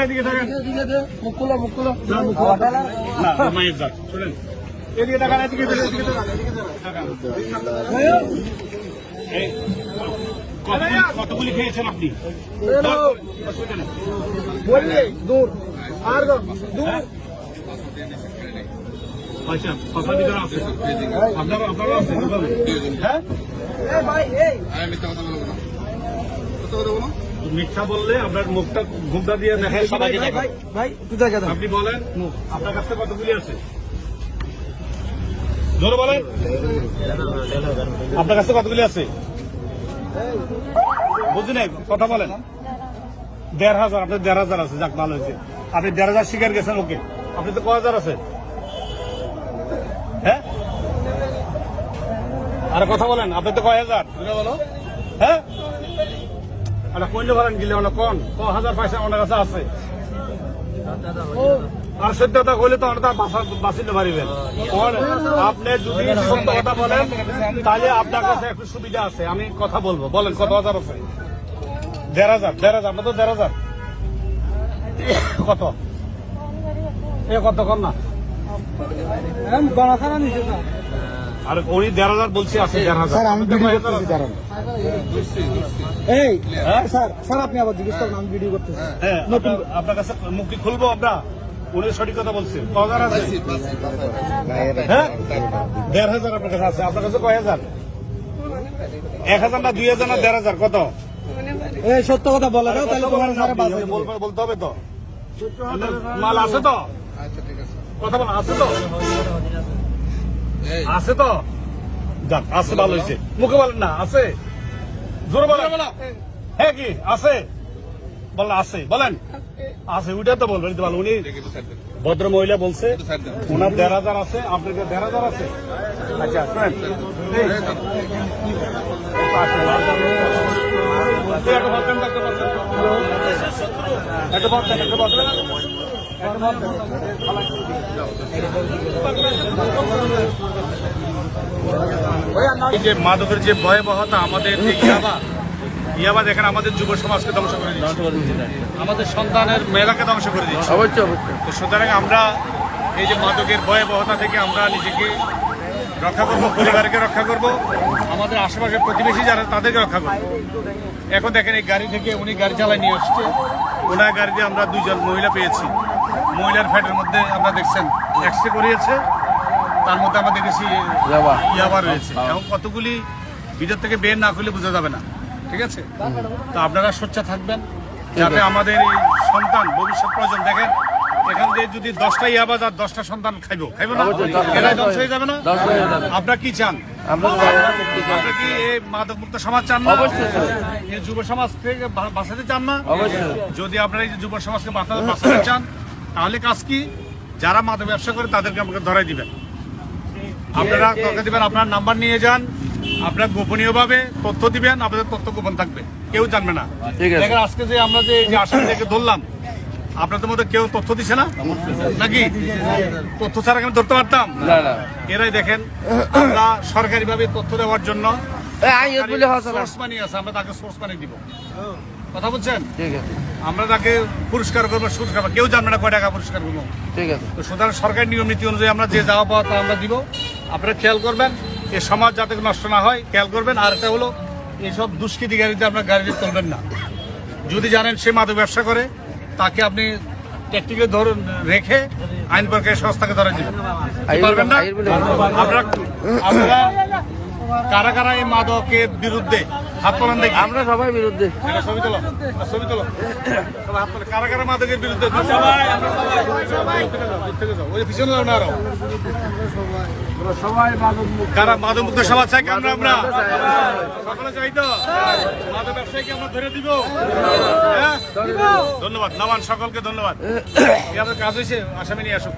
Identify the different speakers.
Speaker 1: এদিকে তাকান,
Speaker 2: মুকুলো মুকুলো
Speaker 1: না মায়ের যাক শুনেন, এদিকে তাকান, এদিকে তাকান। এই, কতগুলি খেয়েছেন আপনি?
Speaker 2: দূর আর দূর
Speaker 1: আচ্ছা, কথার ভিতরে আছে আপনারা আছে হ্যাঁ? মিথ্যা বললে আপনার মুখটা ঘুমটা দিয়ে দেখেন সবাইকে দেখেন। আপনি বলেন আপনার কাছে কতগুলি আছে? জোরে বলেন, আপনার কাছে কতগুলি আছে? বুঝলেন, কথা বলেন। ১,৫০০, আপনার ১,৫০০ আছে, যাক ভালো হয়েছে। আপনি ১,৫০০ শিকার গেছেন, ওকে। আপনি তো কয় হাজার আছে? হ্যাঁ, আর কথা বলেন, আপনি তো কয় হাজার? হ্যাঁ, আরে কইলে বলেন গিলে কোন হাজার পয়সা ওনার কাছে আছে? আর সত্যতা কইলে তো ওনার বাঁচিতে পারিবেন। আপনি যদি সত্য কথা বলেন তাহলে আপনার কাছে একটু সুবিধা আছে, আমি কথা বলবো। বলেন কত হাজার আছে? ১,৫০০। আপনার তো ১,৫০০। কত এ কত কর না? আর উনি ১,৫০০ বলছি আছে। ১,৫০০
Speaker 2: স্যার আপনি আবার জিজ্ঞেস করেন, আমি ভিডিও করতেছি।
Speaker 1: হ্যাঁ, আপনার কাছে মুক্তি খুলবো আমরা। উনি সঠিক কথা বলছে। কয় হাজার আছে? হ্যাঁ, ১,৫০০ আপনার কাছে আছে। আপনার কাছে কয় হাজার? ১,০০০ না ২,০০০ না ১,৫০০ কত?
Speaker 2: এই সত্য কথা বলে দাও, তাহলে তোমার সারা
Speaker 1: বলতে হবে তো। মাল আছে তো? কথা বলেন, আছে তো? আছে তো? যাক, আছে, ভালো হয়েছে। মুখে বলেন না আছে, জোরে বলেন। হ্যাঁ কি আছে? বলেন আছে, বলেন আছে। ওইটা তো বলবেন ভালো। উনি ভদ্র মহিলা বলছে ওনার ১,৫০০ আছে, আপনার ১,৫০০ আছে। আচ্ছা শুনেন, যে মাদকের যে ভয়াবহতা, আমাদের যে ইয়াবা দেখেন আমাদের যুব সমাজকে ধ্বংস করে দিচ্ছে, আমাদের সন্তানের মেলাকে ধ্বংস করে দিচ্ছে। তো সুতরাং আমরা এই যে মাদকের ভয়াবহতা থেকে আমরা নিজেকে রক্ষা করব, পরিবারকে রক্ষা করব, আমাদের আশেপাশের প্রতিবেশী যারা তাদেরকে রক্ষা করব। এখন দেখেন এই গাড়ি থেকে উনি গাড়ি চালায় নিয়ে আসছে, ওনার গাড়িতে আমরা ২ জন মহিলা পেয়েছি। মহিলার ফ্যাটের মধ্যে আমরা দেখছেন এক্সরে করিয়েছে, তার মধ্যে আমরা দেখেছি ইয়াবা রয়েছে। এখন কতগুলি ভিতর থেকে বের না করলে বোঝা যাবে না, ঠিক আছে? তো আপনারা সোচ্চার থাকবেন যাতে আমাদের এই সন্তান ভবিষ্যৎ প্রয়োজন। দেখেন এখান থেকে যদি 10টা ইয়াবা আর 10টা সন্তান খাইব না, এরাই ধ্বংস হয়ে যাবে না? আপনারা কি চান? আপনারা কি এই মাদক মুক্ত সমাজ চান না? এই যুব সমাজ থেকে বাঁচাতে চান না? যদি আপনারা এই যুব সমাজকে বাঁচাতে চান তাহলে কাজ কি? যারা মাদক ব্যবসা করে তাদেরকে আমাকে ধরাই দিবেন। আপনারা দরকার দিবেন, আপনার নাম্বার নিয়ে যান, আপনার গোপনীয়ভাবে তথ্য দিবেন, আপনাদের তথ্য গোপন থাকবে, কেউ জানবে না। দেখেন আজকে যে আমরা যে আসামিদেরকে ধরলাম, আপনাদের মধ্যে কেউ তথ্য দিছে না নাকি? তথ্য ছাড়া আমি ধরতে পারতাম? এরাই দেখেন আমরা সরকারি ভাবে তথ্য দেওয়ার জন্য সোর্স মানি আছে, আমরা তাকে সোর্স মানি দিব। কথা বলছেন? আমরা তাকে পুরস্কার করবো, কেউ জানবে না কয় টাকা পুরস্কার করবো। ঠিক আছে। তো সুতরাং সরকারি নিয়ম নীতি অনুযায়ী আমরা যে যাওয়া পাওয়া তা আমরা দিব। আপনারা খেয়াল করবেন এই সমাজ যাতে নষ্ট না হয়, খেয়াল করবেন। আর একটা হলো এইসব দুষ্কৃতি গাড়িতে আপনার গাড়িতে তুলবেন না। যদি জানেন সে মাদক ব্যবসা করে, তাকে আপনি টেকনিক্যালি ধরুন রেখে আইন প্রক্রিয়ায় সংস্থাকে ধরে দিবেন। পারবেন না? আপনারা কারা কারা এই মাদকের বিরুদ্ধে হাত তোলেন দেখি।
Speaker 2: আমরা সবাই বিরুদ্ধে।
Speaker 1: ছবি তোলো, ছবি তোলো। কারা কারা মাদকের বিরুদ্ধে? ওই পিছনে যাও না, আরো কারা মাদক মুক্ত সমাজ চাই? আমরা সকলে চাই তো? মাদক ব্যবসায়ীকে আমরা ধরে দিব। হ্যাঁ, ধন্যবাদ। নামান সকলকে ধন্যবাদ। আপনার কাজ হয়েছে, আসামি নিয়ে আসুন।